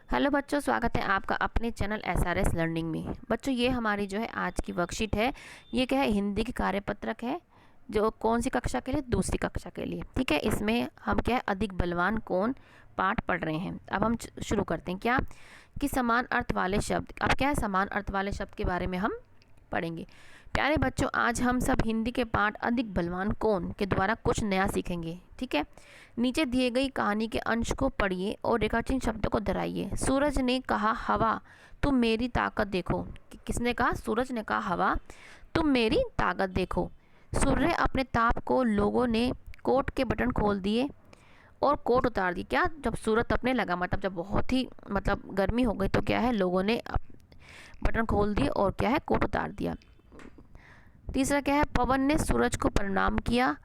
Hello बच्चों, स्वागत है आपका अपने चैनल एसआरएस लर्निंग में। बच्चों ये हमारी जो है आज की वर्कशीट है। ये क्या है, हिंदी की कार्यपत्रक है। जो कौन सी कक्षा के लिए? दूसरी कक्षा के लिए। ठीक है, इसमें हम क्या है, अधिक बलवान कौन पाठ पढ़ रहे हैं। अब हम शुरू करते हैं। क्या कि समान अर्थ वाले शब्द। अब क्या है, समान अर्थ वाले शब्द के बारे में हम पढ़ेंगे। प्यारे बच्चों, आज हम सब हिंदी के पाठ अधिक बलवान कौन के द्वारा कुछ नया सीखेंगे। ठीक है, नीचे दिए गई कहानी के अंश को पढ़िए और रेखाचित्र शब्दों को दोहराइए। सूरज ने कहा, हवा तुम मेरी ताकत देखो। किसने कहा? सूरज ने कहा, हवा तुम मेरी ताकत देखो। सूर्य अपने ताप को लोगों ने कोट के बटन खोल दिए और कोट उतार दी। क्या? जब सूरज तपने लगा, मतलब जब बहुत ही गर्मी हो गई, तो क्या है, लोगों ने बटन खोल दिए और क्या है, कोट उतार दिया। तीसरा क्या है, पवन ने सूरज को प्रणाम किया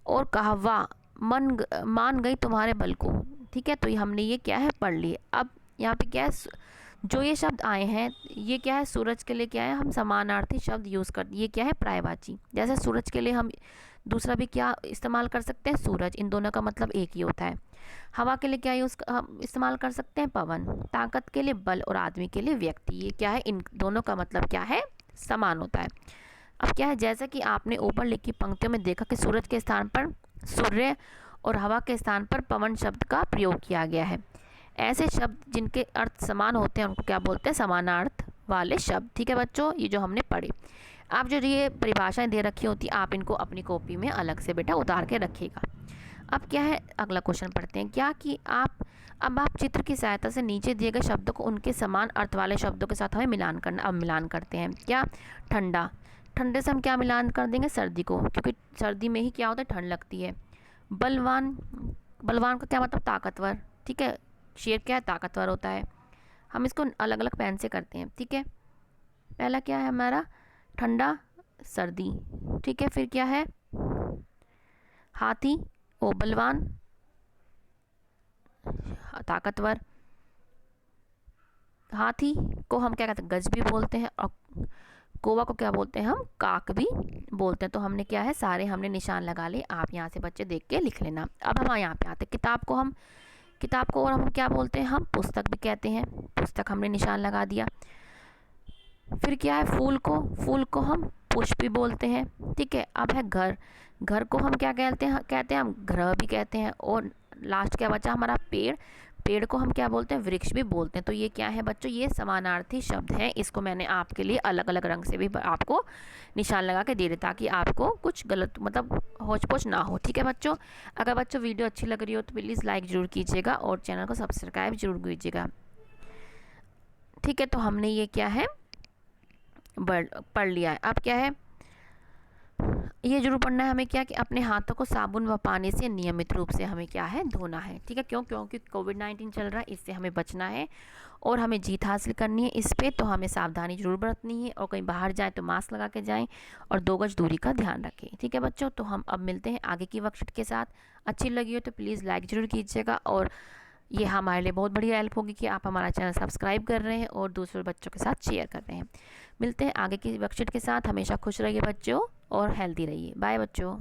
और कहा, वाह मान गई तुम्हारे बल को। ठीक है, तो हमने ये क्या है, पढ़ लिए। अब यहाँ पे क्या है, जो ये शब्द आए हैं, ये क्या है, सूरज के लिए क्या है, हम समानार्थी शब्द यूज़ कर, ये क्या है, पर्यायवाची। जैसे सूरज के लिए हम दूसरा भी क्या इस्तेमाल कर सकते हैं, सूरज। इन दोनों का मतलब एक ही होता है। हवा के लिए क्या हम इस्तेमाल कर सकते हैं, पवन। ताकत के लिए बल और आदमी के लिए व्यक्ति। ये क्या है, इन दोनों का मतलब क्या है, समान होता है। अब क्या है, जैसा कि आपने ऊपर लिखी पंक्तियों में देखा कि सूरज के स्थान पर सूर्य और हवा के स्थान पर पवन शब्द का प्रयोग किया गया है। ऐसे शब्द जिनके अर्थ समान होते हैं उनको क्या बोलते हैं, समानार्थ वाले शब्द। ठीक है बच्चों, ये जो हमने पढ़े। आप जो ये परिभाषाएं दे रखी होती, आप इनको अपनी कॉपी में अलग से बेटा उतार के रखिएगा। अब क्या है, अगला क्वेश्चन पढ़ते हैं। क्या कि अब आप चित्र की सहायता से नीचे दिए गए शब्दों को उनके समान अर्थ वाले शब्दों के साथ हमें मिलान करना। अब मिलान करते हैं। क्या? ठंडा, ठंडे से हम क्या मिलान कर देंगे, सर्दी को, क्योंकि सर्दी में ही क्या होता है, ठंड लगती है। बलवान, बलवान का क्या मतलब, ताकतवर। ठीक है, शेर क्या है, ताकतवर होता है। हम इसको अलग अलग पेन से करते हैं। ठीक है, पहला क्या है हमारा, ठंडा, सर्दी। ठीक है, फिर क्या है, हाथी ओ बलवान, ताकतवर। हाथी को हम क्या कहते हैं, गज भी बोलते हैं, और कौवा को क्या बोलते हैं, हम काक भी बोलते हैं। तो हमने क्या है, सारे हमने निशान लगा लिए। आप यहाँ से बच्चे देख के लिख लेना। अब हम यहाँ पे आते हैं, किताब को और हम क्या बोलते हैं, हम पुस्तक भी कहते हैं। पुस्तक हमने निशान लगा दिया। फिर क्या है, फूल को हम पुष्प भी बोलते हैं। ठीक है, अब है घर को हम क्या कहते हैं, हम ग्रह भी कहते हैं। और लास्ट क्या बचा हमारा, पेड़ को हम क्या बोलते हैं, वृक्ष भी बोलते हैं। तो ये क्या है बच्चों, ये समानार्थी शब्द हैं। इसको मैंने आपके लिए अलग अलग रंग से भी आपको निशान लगा के दे दे, ताकि आपको कुछ गलत होच पोच ना हो। ठीक है बच्चों, अगर बच्चों वीडियो अच्छी लग रही हो तो प्लीज़ लाइक ज़रूर कीजिएगा और चैनल को सब्सक्राइब जरूर कीजिएगा। ठीक है, तो हमने ये क्या है, पढ़ लिया है। अब क्या है, ये जरूर पढ़ना है हमें क्या कि अपने हाथों को साबुन व पानी से नियमित रूप से हमें क्या है, धोना है। ठीक है, क्योंकि कोविड-19 चल रहा है, इससे हमें बचना है और हमें जीत हासिल करनी है इस पे। तो हमें सावधानी जरूर बरतनी है और कहीं बाहर जाए तो मास्क लगा के जाएं और 2 गज दूरी का ध्यान रखें। ठीक है बच्चों, तो हम अब मिलते हैं आगे की वर्कशीट के साथ। अच्छी लगी हो तो प्लीज़ लाइक ज़रूर कीजिएगा और ये हमारे लिए बहुत बड़ी हेल्प होगी कि आप हमारा चैनल सब्सक्राइब कर रहे हैं और दूसरे बच्चों के साथ शेयर कर रहे हैं। मिलते हैं आगे की वर्कशीट के साथ। हमेशा खुश रहिए बच्चों और हेल्दी रहिए। बाय बच्चों।